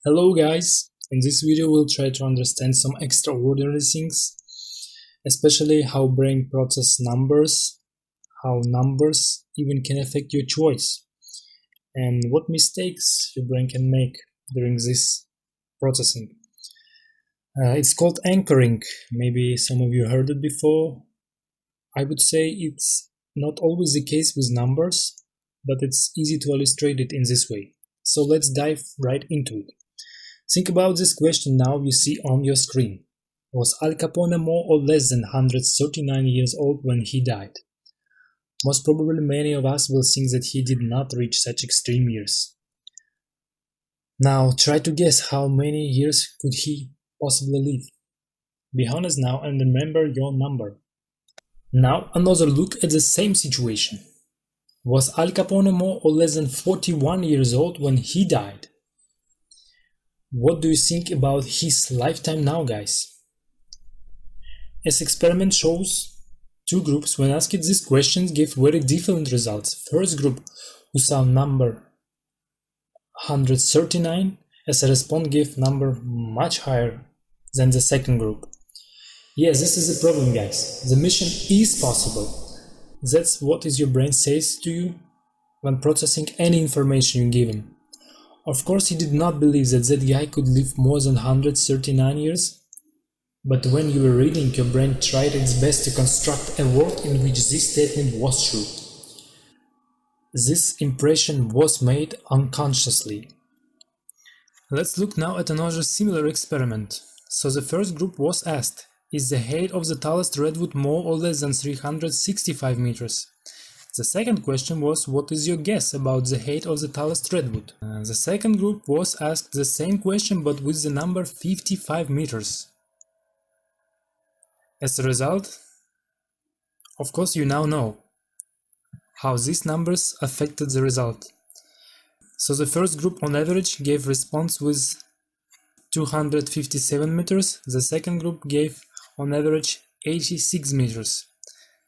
Hello guys, in this video we'll try to understand some extraordinary things, especially how brain process numbers, how numbers even can affect your choice, and what mistakes your brain can make during this processing. It's called anchoring. Maybe some of you heard it before. I would say it's not always the case with numbers, but it's easy to illustrate it in this way. So let's dive right into it. Think about this question now you see on your screen. Was Al Capone more or less than 139 years old when he died? Most probably many of us will think that he did not reach such extreme years. Now try to guess how many years could he possibly live. Be honest now and remember your number. Now another look at the same situation. Was Al Capone more or less than 41 years old when he died? What do you think about his lifetime now, guys? As experiment shows, two groups when asked these questions gave very different results. First group, who saw number 139, as a response gave number much higher than the second group. Yes, this is the problem, guys. The mission is possible. That's what your brain says to you when processing any information you give him. Of course, he did not believe that guy could live more than 139 years. But when you were reading, your brain tried its best to construct a world in which this statement was true. This impression was made unconsciously. Let's look now at another similar experiment. So the first group was asked, is the height of the tallest redwood more or less than 365 meters? The second question was, what is your guess about the height of the tallest redwood? The second group was asked the same question but with the number 55 meters. As a result, of course you now know how these numbers affected the result. So the first group on average gave response with 257 meters, the second group gave on average 86 meters.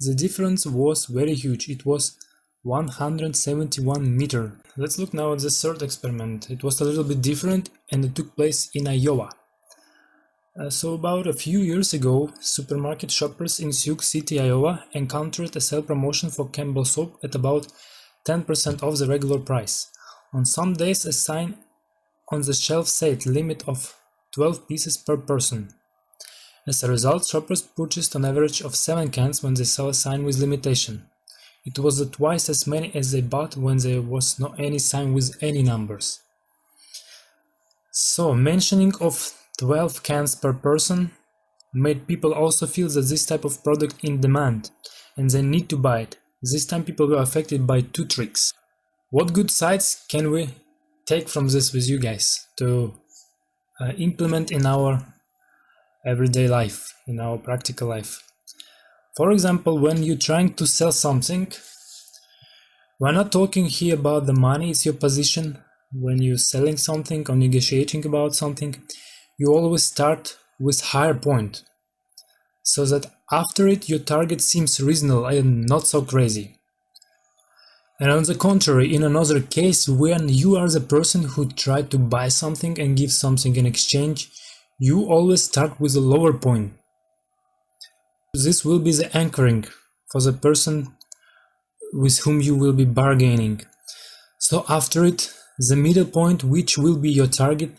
The difference was very huge, it was 171 meters. Let's look now at the third experiment. It was a little bit different and it took place in Iowa. So about a few years ago, supermarket shoppers in Sioux City, Iowa encountered a sale promotion for Campbell soap at about 10% off the regular price. On some days a sign on the shelf said limit of 12 pieces per person. As a result, shoppers purchased an average of 7 cans when they saw a sign with limitation. It was twice as many as they bought when there was no any sign with any numbers. So, mentioning of 12 cans per person made people also feel that this type of product in demand and they need to buy it. This time people were affected by two tricks. What good sides can we take from this with you guys to implement in our everyday life, in our practical life? For example, when you're trying to sell something, we're not talking here about the money, it's your position. When you're selling something or negotiating about something, you always start with higher point, so that after it your target seems reasonable and not so crazy. And on the contrary, in another case, when you are the person who tried to buy something and give something in exchange, you always start with a lower point. This will be the anchoring for the person with whom you will be bargaining. So after it, the middle point, which will be your target,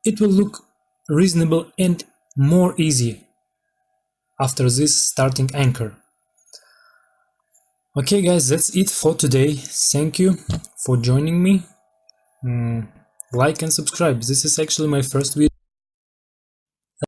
it will look reasonable and more easy after this starting anchor. Okay guys, that's it for today. Thank you for joining me. Like and subscribe. This is actually my first video.